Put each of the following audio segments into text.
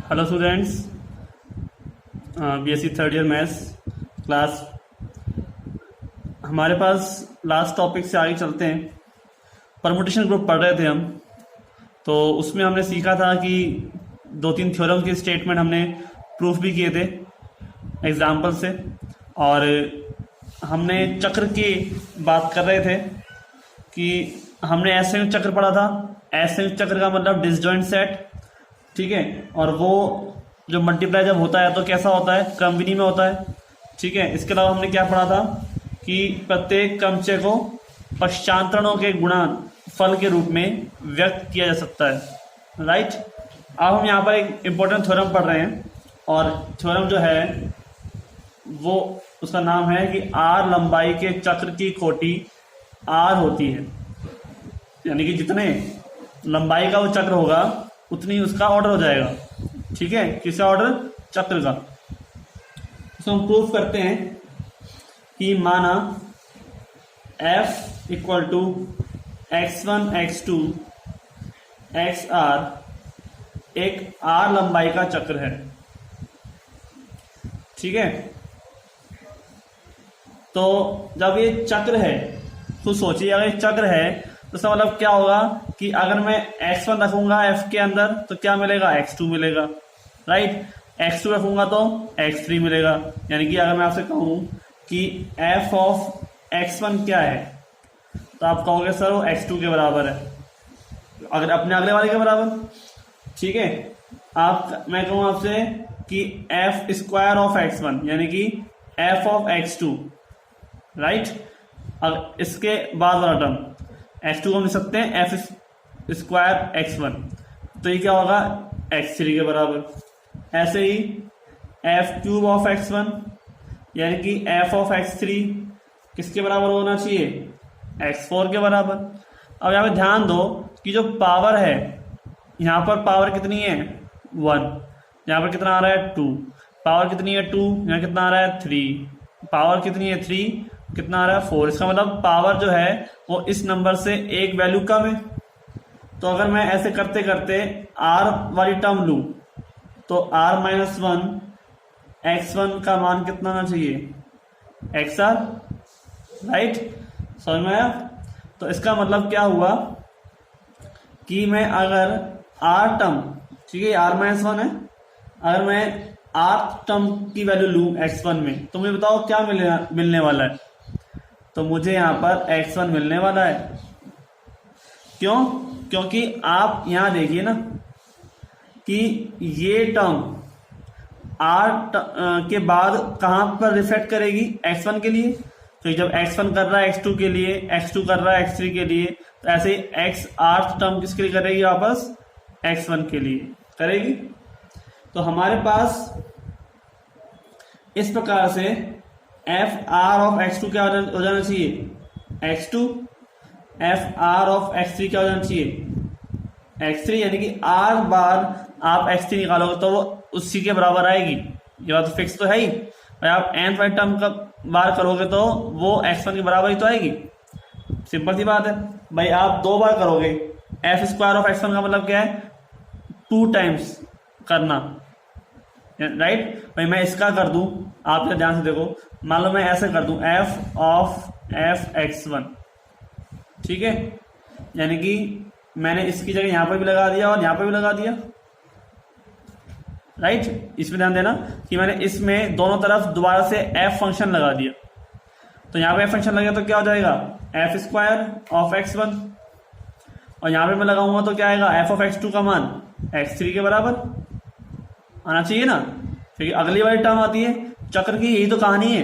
Hello students, BSc third year maths class. हमारे पास last topic से आगे चलते हैं। परमुटेशन ग्रुप पढ़ रहे थे हम, तो उसमें हमने सीखा था कि दो तीन थ्योरम के स्टेटमेंट हमने प्रूफ भी किए थे एग्जाम्पल से, और हमने चक्र की बात कर रहे थे कि हमने असंयुक्त चक्र पढ़ा था। असंयुक्त चक्र का मतलब डिसजॉइंट सेट, ठीक है। और वो जो मल्टीप्लाई जब होता है तो कैसा होता है, क्रमविधि में होता है, ठीक है। इसके अलावा हमने क्या पढ़ा था कि प्रत्येक क्रमचय को पश्चांतरणों के गुणनफल के रूप में व्यक्त किया जा सकता है, राइट। अब हम यहाँ पर एक इम्पोर्टेंट थ्योरम पढ़ रहे हैं, और थ्योरम जो है वो उसका नाम है कि आर लंबाई के चक्र की कोटि आर होती है, यानी कि जितने लंबाई का वो चक्र होगा उतनी उसका ऑर्डर हो जाएगा, ठीक है। किसका ऑर्डर? चक्र का। तो हम प्रूफ करते हैं कि माना F equal to x1 x2 xr एक r लंबाई का चक्र है, ठीक है। तो जब ये चक्र है, तो सोचिए अगर ये चक्र है तो इसका मतलब क्या होगा कि अगर मैं x1 रखूंगा f के अंदर तो क्या मिलेगा? x2 मिलेगा, राइट। x2 रखूंगा तो x3 मिलेगा। यानी कि अगर मैं आपसे कहूं कि f ऑफ x1 क्या है, तो आप कहोगे सर वो x2 के बराबर है, अगर अपने अगले वाले के बराबर, ठीक है। मैं कहूं आपसे कि f स्क्वायर ऑफ x1 यानी कि f ऑफ x2, राइट। अब इसके बाद वाला टर्म x2 को हम लिख सकते हैं f स्क्वायर x1, तो ये क्या होगा? x3 के बराबर। ऐसे ही f क्यूब ऑफ x1 यानी कि f ऑफ x3 किसके बराबर होना चाहिए? x4 के बराबर। अब यहाँ पे ध्यान दो कि जो पावर है, यहाँ पर पावर कितनी है? 1। यहाँ पर कितना आ रहा है? 2। पावर कितनी है? 2। यहाँ कितना आ रहा है? 3। पावर कितनी है? 3। कितना आ रहा है? 4। इसका मतलब पावर जो है वो इस नंबर से एक वैल्यू कम है। तो अगर मैं ऐसे करते करते r वाली टर्म लूं तो r माइनस 1 x1 का मान कितना आना चाहिए? xr, right. समझ में आया? तो इसका मतलब क्या हुआ कि मैं अगर r टर्म, ठीक है, r माइनस 1 है, अगर मैं r टर्म की वैल्यू लूं x1 में, तो मुझे बताओ क्या मिलने वाला है? तो मुझे यहां पर x1 मिलने वाला है। क्यों? क्योंकि आप यहां देखिए ना कि ये टर्म r के बाद कहां पर रिफ्लेक्ट करेगी? x1 के लिए। तो जब x1 कर रहा है x2 के लिए, x2 कर रहा है x3 के लिए, तो ऐसे ही x r टर्म किसके लिए करेगी? वापस x1 के लिए करेगी। तो हमारे पास इस प्रकार से एफ आर ऑफ x2 क्या हो जाना चाहिए? x2। F R of x3 क्या हो जाना चाहिए? x3, यानी कि r बार आप x3 निकालोगे तो वो उसी के बराबर आएगी। ये बात तो फिक्स तो है ही। और आप nth वाली टर्म का बार करोगे तो वो x1 के बराबर ही तो आएगी। सिंपल सी बात है भाई। आप 2 बार करोगे, एफ स्क्वायर ऑफ x1 का मतलब क्या है? 2 टाइम्स करना, राइट। भाई मैं इसका कर दूं, आप ध्यान से देखो, मान लो मैं ऐसे कर दूं f ऑफ f x1, ठीक है। यानी कि मैंने इसकी जगह यहां पर भी लगा दिया और यहां पर भी लगा दिया, राइट। इसमें ध्यान देना कि मैंने इसमें दोनों तरफ दोबारा से f फंक्शन लगा दिया। तो यहां पे f फंक्शन लगे तो क्या हो जाएगा? f स्क्वायर ऑफ x1, और यहां पे मैं लगाऊंगा तो क्या आएगा? f ऑफ x2 का मान x3 के बराबर आना चाहिए ना। फिर अगली वाली टर्म आती है चक्र की। यही तो कहानी है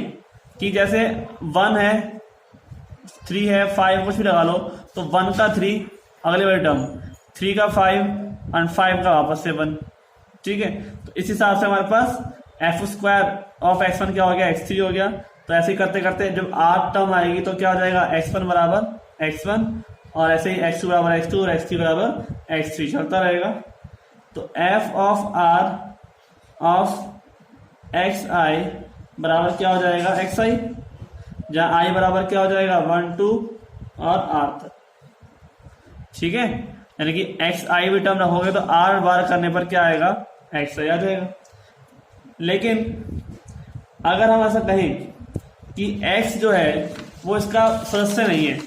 कि जैसे 1 है, 3 है, 5 कुछ भी लगा लो, तो 1 का 3 अगली वाली टर्म, 3 का 5 और 5 का वापस से 1, ठीक है। तो इस हिसाब से हमारे पास एफ स्क्वायर ऑफ x1 क्या हो गया? x3 हो गया। तो ऐसे ही करते करते जब r टर्म आएगी तो क्या हो जाएगा? x1 बराबर x1, और ऐसे ही x2 बराबर x2 और x3 बराबर x3 चलता रहेगा। तो f of r of x i बराबर क्या हो जाएगा? एक्स आई, जहां आई बराबर क्या हो जाएगा? 1 2 और आर तक, ठीक है। यानी कि एक्स आई भी टर्म रखोगे तो आर बार करने पर क्या आएगा? एक्स आ जाएगा। लेकिन अगर हम ऐसा कहें कि x जो है वो इसका सदस्य नहीं है,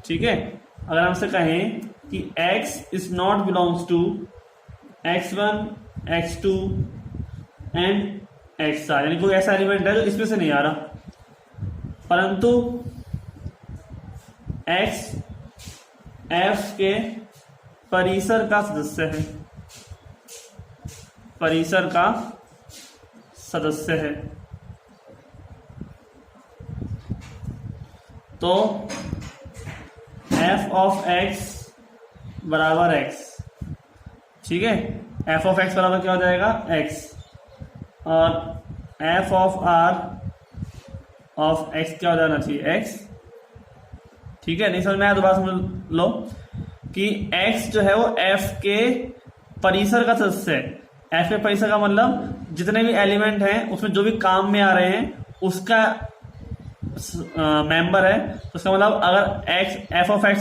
ठीक है, अगर हम इसे कहें कि x is not belongs to x1 x2 and x R, यानी कोई ऐसा एलिमेंट है जो इसमें से नहीं आ रहा, परंतु x f के परिसर का सदस्य है, परिसर का सदस्य है, तो f ऑफ x बराबर x, ठीक है, f ऑफ x बराबर क्या हो जाएगा x, और f of r of x क्या हो जाना चाहिए x, ठीक है। नहीं समझ में आया दोबारा समझ लो कि x जो है वो f के परिसर का सदस्य है। f के परिसर का मतलब जितने भी एलिमेंट हैं उसमें जो भी काम में आ रहे हैं उसका मेंबर है, तो इसका मतलब अगर x f ऑफ x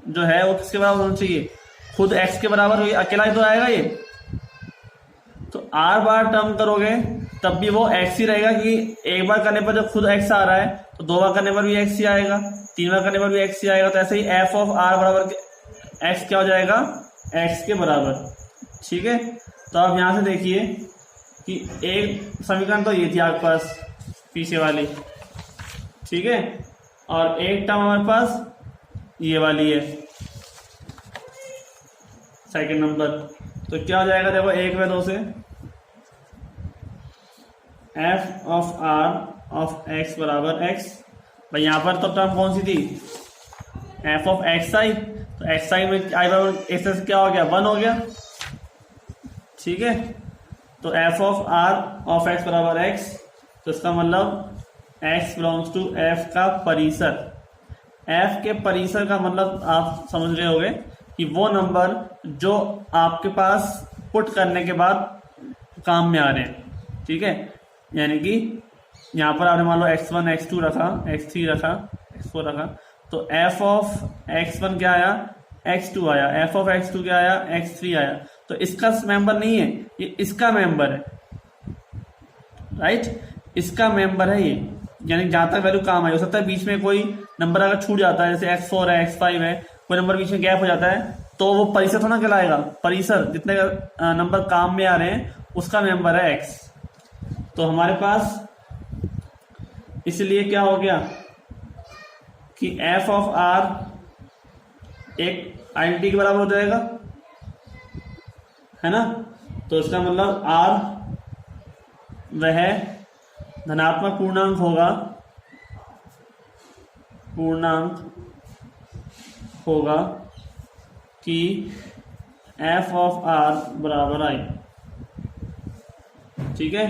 जो है वो किसके बराबर होना चाहिए, खुद x के बराबर होगी, अकेला ही तो आएगा ये, तो r बार टर्म करोगे तब भी वो x ही रहेगा, कि एक बार करने पर जब खुद x आ रहा है तो दो बार करने पर भी x ही आएगा, तीन बार करने पर भी x ही आएगा, तो ऐसे ही f ऑफ r बराबर x क्या हो जाएगा x के बराबर, ठीक है। तो आप यहां से देखिए कि एक समीकरण तो ये थी आपके पास पीछे वाली, ठीक है, और एक टर्म हमारे पास ये वाली है सेकंड नंबर, तो क्या हो जाएगा देखो एक व दो से f of r of x बराबर x, भाई यहाँ पर तो टर्म कौन सी थी f ऑफ xi, तो xi में i बराबर x से क्या हो गया 1 हो गया, ठीक है, तो f of r of x बराबर x, तो इसका मतलब x बिलोंग्स टू f का परिसर, f के परिसर का मतलब आप समझ रहे होंगे कि वो नंबर जो आपके पास पुट करने के बाद काम में आ रहे हैं, ठीक है, यानी कि यहाँ पर आपने मान लो x1 x2 रखा, x3 रखा, x4 रखा, तो f ऑफ x1 क्या आया x2 आया, f ऑफ x2 क्या आया x3 आया, तो इसका मेंबर नहीं है, ये इसका मेंबर है, राइट, इसका मेंबर है ये, यानी जहां तक वैल्यू काम आई, हो सकता है बीच में कोई नंबर अगर छूट जाता है, जैसे x4 है x5 है, कोई नंबर बीच में गैप हो जाता है, तो वो परिसर थोड़ा कहलाएगा, परिसर जितने नंबर काम में आ रहे हैं उसका मेंबर है x, तो हमारे पास इसलिए क्या हो गया कि f ऑफ r एक आइडेंटिटी के बराबर हो जाएगा, है ना, तो इसका मतलब r वह धनात्मक पूर्णांक होगा, कि f ऑफ r बराबर i, ठीक है,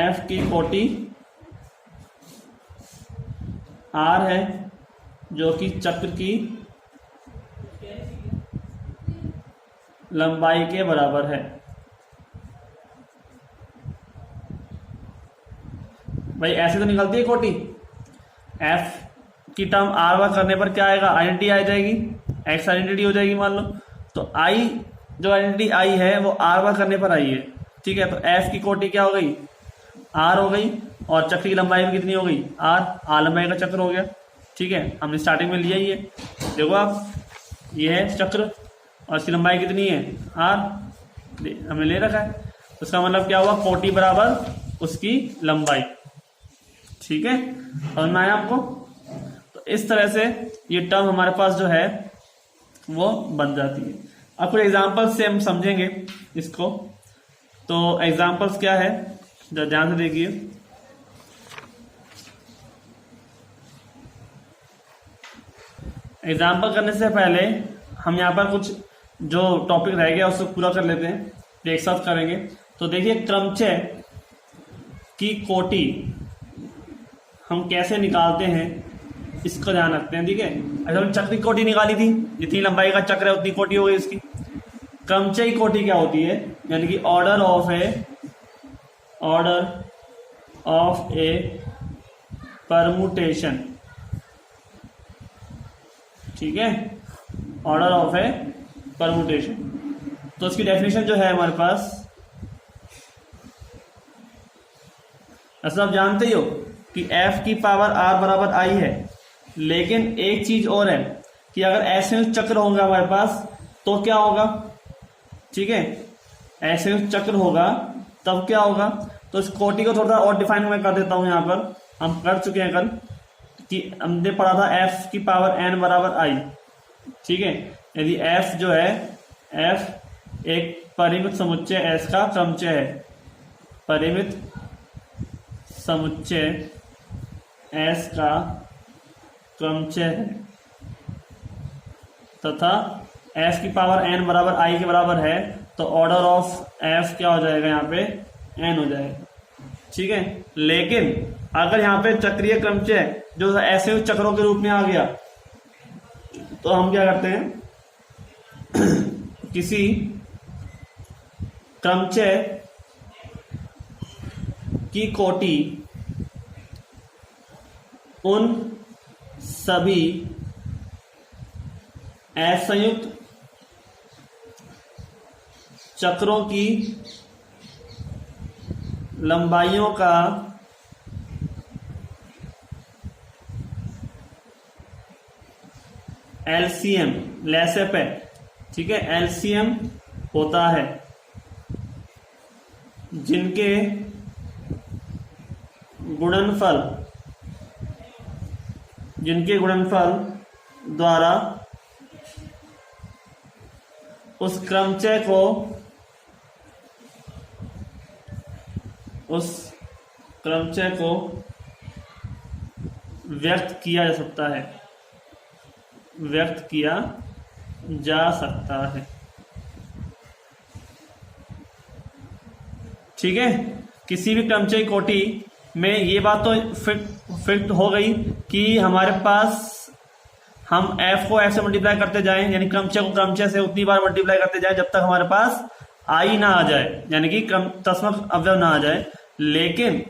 f की कोटि r है जो कि चक्र की लंबाई के बराबर है। भाई ऐसे तो निकलती है कोटि, f की टर्म r बार करने पर क्या आएगा, आइडेंटिटी आ जाएगी, x आइडेंटिटी हो जाएगी मान लो, तो i जो आइडेंटिटी i है वो r बार करने पर आई है, ठीक है, तो f की कोटि क्या हो गई r हो गई, और चक्र की लंबाई भी कितनी हो गई r लंबाई का चक्र हो गया, ठीक है, हमने स्टार्टिंग में लिया ही है, देखो आप ये है चक्र और इसकी लंबाई कितनी है r, हमने ले रखा है, तो इसका मतलब क्या हुआ कोटि बराबर उसकी लंबाई, ठीक है, समझ में आया आपको। तो इस तरह से ये टर्म हमारे पास जो है वो बन जाती है। अब कुछ एग्जांपल्स से हम समझेंगे इसको, तो एग्जांपल्स क्या है जरा ध्यान से देखिए। एग्जांपल करने से पहले हम यहाँ पर कुछ जो टॉपिक रह गया उसको पूरा कर लेते हैं, एक साथ करेंगे। तो देखिए क्रमचय की कोटि हम कैसे निकालते हैं इसका ध्यान रखते हैं, ठीक है। अच्छा हमने चक्र की कोटि निकाली थी, जितनी लंबाई का चक्र है उतनी कोटि हो गई इसकी। क्रमचय की कोटि क्या होती है, यानी कि ऑर्डर ऑफ ए परमुटेशन, ठीक है, ऑर्डर ऑफ ए परमुटेशन। तो इसकी डेफिनेशन जो है हमारे पास, ऐसा आप जानते ही हो कि f की पावर r बराबर i है, लेकिन एक चीज और है कि अगर ऐसे चक्र होगा हमारे पास तो क्या होगा, ठीक है, ऐसे चक्र होगा तब क्या होगा। तो इस कोटि को थोड़ा और डिफाइन मैं कर देता हूं, यहां पर हम कर चुके हैं कल कि हमने पढ़ा था f की पावर n बराबर i, ठीक है। यदि f जो है, f एक परिमित समुच्चय s का क्रमचय है, परिमित समुच्चय s का क्रमचय है, तथा f की पावर n बराबर i के बराबर है, तो ऑर्डर ऑफ f क्या हो जाएगा, यहाँ पे n हो जाएगा, ठीक है। लेकिन अगर यहाँ पे चक्रीय क्रमचय जो ऐसे चक्रों के रूप में आ गया, तो हम क्या करते हैं, किसी क्रमचय की कोटि उन सभी असंयुक्त चक्रों की लंबाइयों का एलसीएम, लेसेप है, ठीक है, एलसीएम होता है, जिनके गुणनफल द्वारा उस क्रमचय को व्यक्त किया जा सकता है, ठीक है। किसी भी क्रमचय कोटि में ये बात तो फिट हो गई कि हमारे पास हम f को f से मल्टीप्लाई करते जाएं, यानी क्रमचय को क्रमचय से उतनी बार मल्टीप्लाई करते जाएं जब तक हमारे पास i ना आ जाए, यानी कि तस्मक अवयव ना आ जाए। लेकिन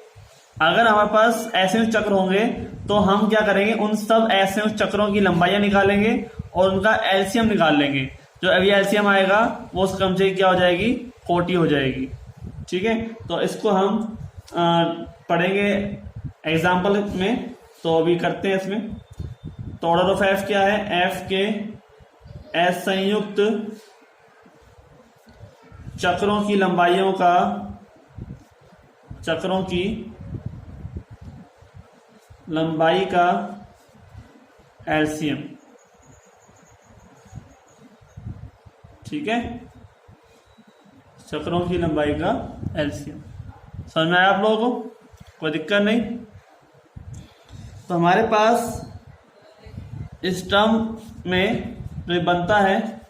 अगर हमारे पास ऐसे चक्र होंगे तो हम क्या करेंगे, उन सब ऐसे चक्रों की लंबाइयां निकालेंगे और उनका एलसीएम निकाल लेंगे। जो अभी एलसीएम आएगा वो उस क्रमचय की क्या हो जाएगी, कोटि हो जाएगी, ठीक है। तो इसको हम पढ़ेंगे एग्जाम्पल में, तो अभी करते हैं इसमें। तो ऑर्डर ऑफ एफ क्या है, एफ के असंयुक्त चक्रों की लंबाई का एलसीएम, ठीक है, चक्रों की लंबाई का एलसीएम। समझ में आया आप लोगों को, कोई दिक्कत नहीं। तो हमारे पास इस टर्म में जो बनता है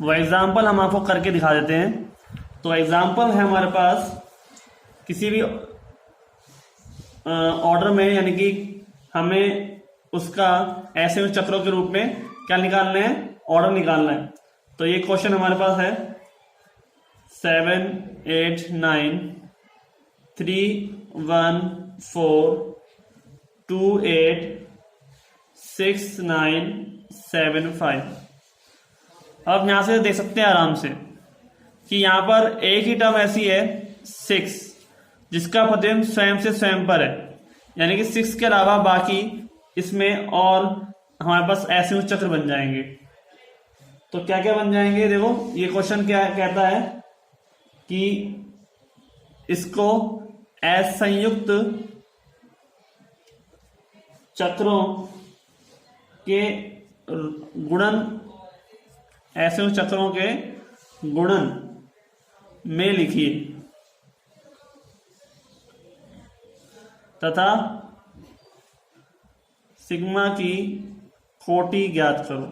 वो एग्जाम्पल हम आपको करके दिखा देते हैं। तो एग्जाम्पल है हमारे पास किसी भी ऑर्डर में, यानी कि हमें उसका ऐसे चक्रों के रूप में क्या निकालना है, ऑर्डर निकालना है। तो ये क्वेश्चन हमारे पास है 7 8 9 3 1 4 2 8 6 9 7 5। अब यहां से देख सकते हैं आराम से कि यहां पर एक ही टर्म ऐसी है 6, जिसका प्रतिबिंब स्वयं से स्वयं पर है, यानी कि 6 के अलावा बाकी इसमें और हमारे पास ऐसे चक्र बन जाएंगे। तो क्या क्या बन जाएंगे, देखो ये क्वेश्चन क्या कहता है कि इसको असंयुक्त चक्रों के गुणन में लिखिए तथा सिग्मा की कोटि ज्ञात करो।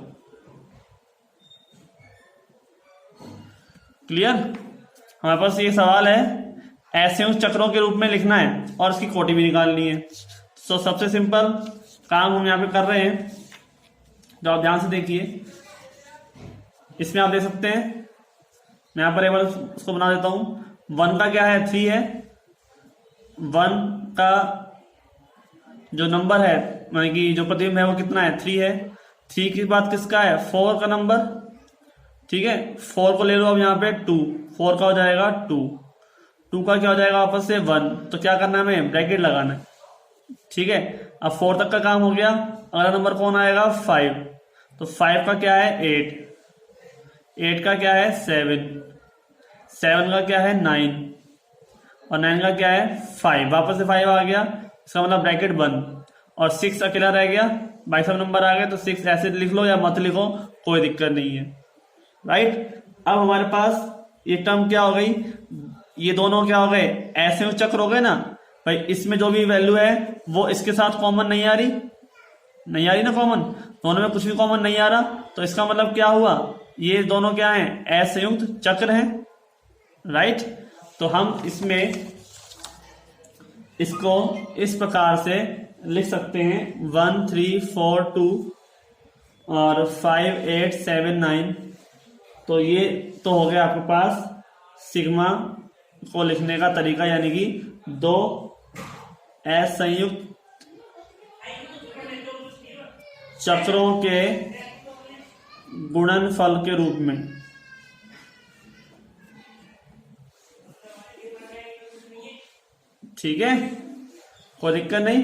क्लियर, हमारे पास ये सवाल है, ऐसे चक्रों के रूप में लिखना है और इसकी कोटि भी निकालनी है। तो सबसे सिंपल काम हम यहाँ पे कर रहे हैं, जो आप ध्यान से देखिए। इसमें आप देख सकते हैं, मैं यहाँ पर एक बार उसको बना देता हूं। 1 का क्या है, 3 है। 1 का जो नंबर है, यानी कि जो प्रतिबिंब है वो कितना है, 3 है। 3 के बाद किसका है, 4 का नंबर, ठीक है, 4 को ले लो अब यहाँ पे 2, 4 का हो जाएगा 2 का क्या हो जाएगा वापस से 1, तो क्या करना है हमें ब्रैकेट लगाना है। ठीक है, अब 4 तक का काम हो गया। अगला नंबर कौन आएगा 5, तो 5 का क्या है 8 का क्या है 7 का क्या है 9 और 9 का क्या है 5, वापस से 5 आ गया, इसका मतलब ब्रैकेट बंद। और 6 अकेला रह गया, 22 नंबर आ गया, तो 6 ऐसे लिख लो या मत लिखो, कोई दिक्कत नहीं है। राइट, अब हमारे पास ये टर्म क्या हो गई, ये दोनों क्या हो गए ऐसे चक्र हो गए ना भाई। इसमें जो भी वैल्यू है वो इसके साथ कॉमन नहीं आ रही ना, कॉमन दोनों में कुछ भी कॉमन नहीं आ रहा, तो इसका मतलब क्या हुआ, ये दोनों क्या हैं असंयुक्त चक्र हैं। राइट, तो हम इसमें इसको इस प्रकार से लिख सकते हैं 1 3 4 2 और 5 8 7 9। तो ये तो हो गया आपके पास सिग्मा को लिखने का तरीका, यानी कि 2 असंयुक्त चक्रों के गुणनफल के रूप में। ठीक है, कोई दिक्कत नहीं।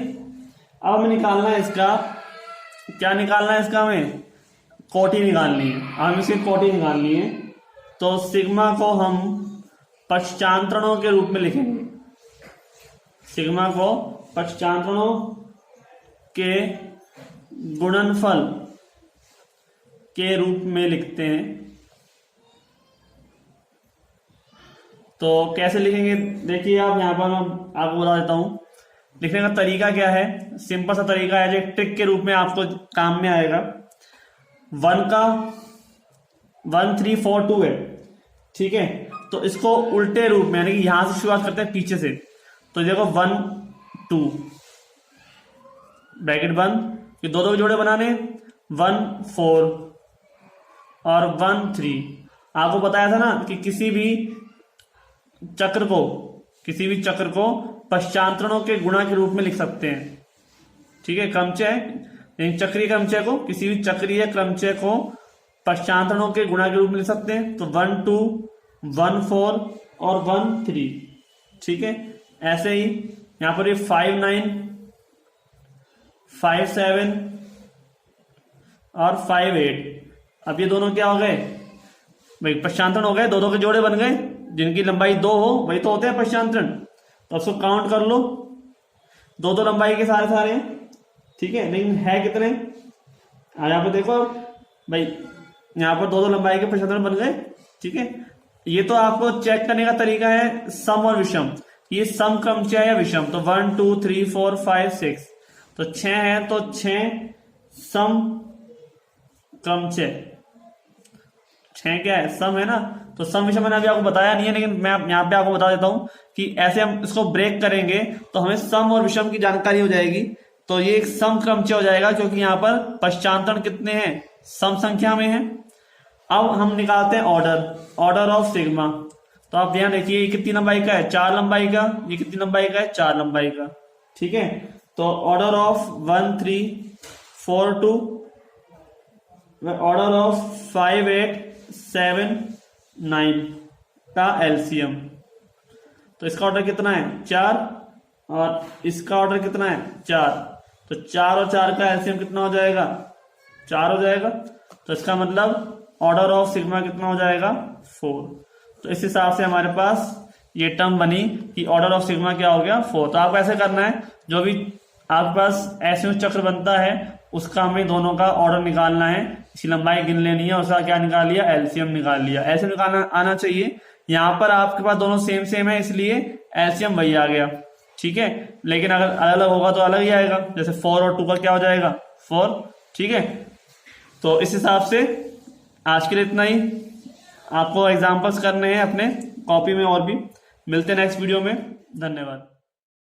अब हमें निकालना है इसका, क्या निकालना है इसका, हमें कोटि निकालनी है। हमें इसकी कोटि निकालनी है, तो सिग्मा को हम पश्चांतरणों के रूप में लिखेंगे। सिग्मा को पश्चांतरणों के गुणनफल के रूप में लिखते हैं। तो कैसे लिखेंगे देखिए आप, यहां पर मैं आपको बता देता हूं। लिखने का तरीका क्या है, सिंपल सा तरीका है, जो ट्रिक के रूप में आपको काम में आएगा। 1 का 1 3 4 2 है, ठीक है, तो इसको उल्टे रूप में, यानी कि यहां से शुरुआत करते हैं पीछे से। तो देखो 1 2 ब्रैकेट बंद, ये दो जोड़े बनाने 1 4 और 1 3। आपको बताया था ना कि किसी भी चक्र को पश्चांतरणों के गुणा के रूप में लिख सकते हैं। ठीक है, क्रमचय यानी चक्रीय क्रमचय को, किसी भी चक्रीय क्रमचय को पश्चांतरणों के गुणा के रूप में लिख सकते हैं। तो 1 2 1 4 और 1 3। ठीक है, ऐसे ही यहां पर ये 5 9 5 7 और 5 8। अब ये दोनों क्या हो गए भाई, पश्चांतरण हो गए, दो के जोड़े बन गए। जिनकी लंबाई 2 हो वही तो होते हैं पश्चांतरण, तो उसको काउंट कर लो, 2 लंबाई के सारे हैं। ठीक है, लेकिन है कितने, यहाँ पे देखो भाई, यहाँ पर 2 लंबाई के पश्चांतरण बन गए। ठीक है, ये तो आपको चेक करने का तरीका है सम और विषम, ये सम क्रमचय है या विषम। तो 1 2 3 4 5 6, तो 6 है, तो 6 सम क्रमचय, 6 क्या है सम है ना। तो सम विषम मैंने अभी आपको बताया नहीं है, लेकिन मैं यहाँ पे आपको बता देता हूं कि ऐसे हम इसको ब्रेक करेंगे तो हमें सम और विषम की जानकारी हो जाएगी। तो ये एक सम क्रमचय हो जाएगा, क्योंकि यहाँ पर पश्चांतरण कितने हैं, सम संख्या में है। अब हम निकालते हैं ऑर्डर ऑफ सिग्मा। तो आप ध्यान देखिए, ये कितनी लंबाई का है 4 लंबाई का, ये कितनी लंबाई का है 4 लंबाई का। ठीक है, तो ऑर्डर ऑफ 1 3 4 2, ऑर्डर ऑफ 5 8 7 9 का एलसीएम। तो इसका ऑर्डर कितना है 4 और इसका ऑर्डर कितना है 4, तो 4 और 4 का एलसीएम कितना हो जाएगा 4 हो जाएगा। तो इसका मतलब ऑर्डर ऑफ सिग्मा कितना हो जाएगा 4। तो इस हिसाब से हमारे पास ये टर्म बनी कि ऑर्डर ऑफ सिग्मा क्या हो गया 4। तो आपको ऐसे करना है, जो भी आपके पास ऐसे चक्र बनता है उसका हमें दोनों का ऑर्डर निकालना है, इसकी लंबाई गिन लेनी है, उसका क्या निकाल लिया एलसीएम निकाल लिया। ऐसे निकालना आना चाहिए। यहाँ पर आपके पास दोनों सेम है, इसलिए एलसीएम वही आ गया। ठीक है, लेकिन अगर अलग अलग होगा तो अलग ही आएगा, जैसे 4 और 2 का क्या हो जाएगा 4। ठीक है, तो इस हिसाब से आज के लिए इतना ही। आपको एग्जाम्पल्स करने हैं अपने कॉपी में, और भी मिलते हैं नेक्स्ट वीडियो में। धन्यवाद।